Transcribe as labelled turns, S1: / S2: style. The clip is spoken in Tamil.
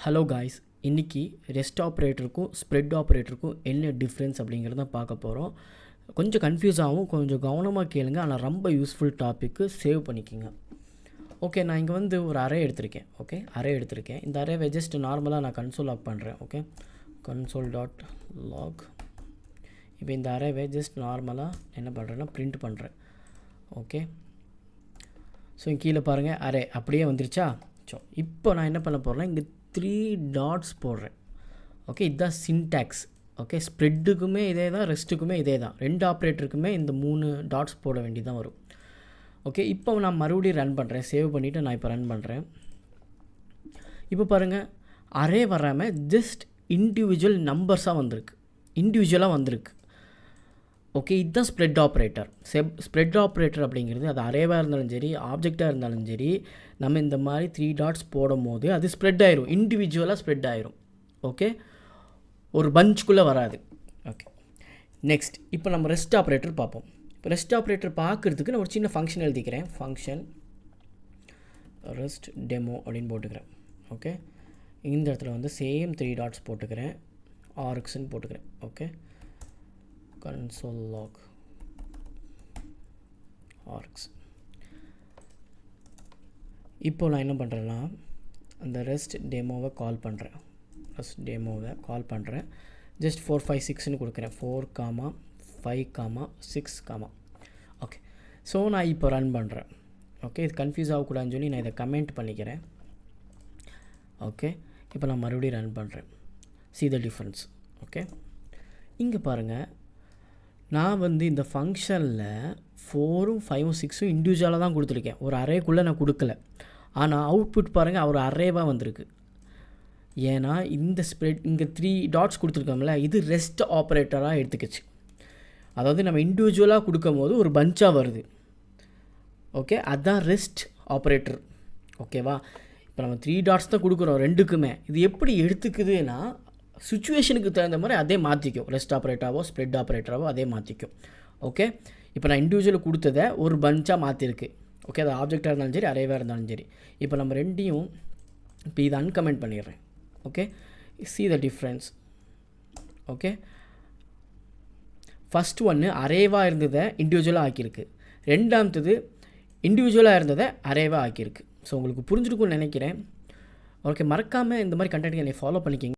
S1: ஹலோ காய்ஸ், இன்றைக்கி ரெஸ்ட் ஆப்ரேட்டருக்கும் ஸ்ப்ரெட் ஆப்ரேட்டருக்கும் என்ன டிஃப்ரென்ஸ் அப்படிங்கிறத பார்க்க போகிறோம். கொஞ்சம் கன்ஃபியூஸ் ஆகும், கொஞ்சம் கவனமாக கேளுங்க. ஆனால் ரொம்ப யூஸ்ஃபுல் டாப்பிக்கு, சேவ் பண்ணிக்கோங்க. ஓகே, நான் இங்கே வந்து ஒரு அரே எடுத்திருக்கேன். ஓகே, அரே எடுத்திருக்கேன். இந்த அரேவை ஜஸ்ட் நார்மலாக நான் கன்சோல் லாக் பண்ணுறேன். Okay, console.log. இப்போ இந்த அரேவை ஜஸ்ட் நார்மலாக என்ன பண்ணுறேன்னா பிரிண்ட் பண்ணுறேன். ஓகே, ஸோ கீழே பாருங்கள், அரே அப்படியே வந்துருச்சா. ஸோ இப்போ நான் என்ன பண்ண போகிறேன்னா இங்கே 3 டாட்ஸ் போடுறேன். ஓகே, இதுதான் சின்டாக்ஸ். ஓகே, ஸ்ப்ரெட்டுக்குமே இதே தான், ரெஸ்ட்டுக்குமே இதே தான். 2 ஆப்ரேட்டருக்குமே இந்த 3 டாட்ஸ் போட வேண்டியதான் வரும். ஓகே, இப்போ நான் மறுபடியும் ரன் பண்ணுறேன். சேவ் பண்ணிவிட்டு நான் இப்போ ரன் பண்ணுறேன். இப்போ பாருங்கள், அரே வராமல் ஜஸ்ட் இண்டிவிஜுவல் நம்பர்ஸாக வந்திருக்கு, இண்டிவிஜுவலாக வந்திருக்கு. ஓகே, இதுதான் ஸ்ப்ரெட் ஆப்ரேட்டர். ஸ்ப்ரெட் ஆப்ரேட்டர் அப்படிங்கிறது அது அரேவாக இருந்தாலும் சரி, ஆப்ஜெக்டாக இருந்தாலும் சரி, நம்ம இந்த மாதிரி 3 டாட்ஸ் போடும் போது அது ஸ்ப்ரெட் ஆயிரும், இண்டிவிஜுவலாக ஸ்ப்ரெட் ஆயிரும். ஓகே, ஒரு பஞ்சுக்குள்ளே வராது. ஓகே, நெக்ஸ்ட் இப்போ நம்ம ரெஸ்ட் ஆப்ரேட்டர் பார்ப்போம். இப்போ ரெஸ்ட் ஆப்ரேட்டர் பார்க்குறதுக்கு நான் ஒரு சின்ன ஃபங்க்ஷன் எழுதிக்கிறேன். ஃபங்க்ஷன் ரெஸ்ட் டெமோ அப்படின்னு போட்டுக்கிறேன். ஓகே, இந்த இடத்துல வந்து சேம் 3 டாட்ஸ் போட்டுக்கிறேன், ஆர்க்ஸ்ன்னு போட்டுக்கிறேன். Okay, console log args. இப்போ நான் என்ன பண்ணுறேன்னா அந்த ரெஸ்ட் டெமோவை கால் பண்ணுறேன். ஜஸ்ட் 4 5 6ன்னு கொடுக்குறேன். 4 5 6. ஓகே, ஸோ நான் இப்போ ரன் பண்ணுறேன். ஓகே, இது கன்ஃபியூஸ் ஆகக்கூடாதுன்னு சொல்லி நான் இதை கமெண்ட் பண்ணிக்கிறேன். ஓகே, இப்போ நான் மறுபடியும் ரன் பண்ணுறேன். see the difference. ஓகே, இங்கே பாருங்கள், நான் வந்து இந்த ஃபங்க்ஷனில் 4 5 6 இண்டிவிஜுவலாக தான் கொடுத்துருக்கேன், ஒரு அரேக்குள்ளே நான் கொடுக்கல. ஆனால் அவுட்புட் பாருங்கள், ஒரு அரேவாக வந்திருக்கு. ஏன்னா இந்த ஸ்ப்ரெட் இங்கே 3 டாட்ஸ் கொடுத்துருக்கோம்ல, இது ரெஸ்ட் ஆப்ரேட்டராக எடுத்துக்கிச்சு. அதாவது நம்ம இண்டிவிஜுவலாக கொடுக்கும் போது ஒரு பஞ்சாக வருது. ஓகே, அதுதான் ரெஸ்ட் ஆப்ரேட்டர். ஓகேவா, இப்போ நம்ம 3 டாட்ஸ் தான் கொடுக்குறோம் ரெண்டுக்குமே. இது எப்படி எடுத்துக்குதுன்னா சுச்சுவேஷனுக்கு தகுந்த மாதிரி அதே மாற்றிக்கும். ரெஸ்ட் ஆப்ரேட்டராவோ ஸ்ப்ரெட் ஆப்ரேட்டராவோ அதே மாற்றிக்கும். ஓகே, இப்போ நான் இண்டிவிஜுவல் கொடுத்ததை ஒரு பஞ்சாக மாற்றிருக்கு. ஓகே, அது ஆப்ஜெக்டாக இருந்தாலும் சரி, அரேவாக இருந்தாலும் சரி. இப்போ நம்ம ரெண்டையும் இப்போ இதை அன்கமெண்ட் பண்ணிடுறேன். Okay, see the difference. Okay, first ஒன்று அரேவாக இருந்ததை இண்டிவிஜுவலாக ஆக்கியிருக்கு, ரெண்டாமத்தது இண்டிவிஜுவலாக இருந்ததை அரேவாக ஆக்கியிருக்கு. ஸோ உங்களுக்கு புரிஞ்சிருக்கும்னு நினைக்கிறேன். ஓகே, மறக்காமல் இந்த மாதிரி கண்டென்ட் என்னை ஃபாலோ பண்ணிக்கிங்க.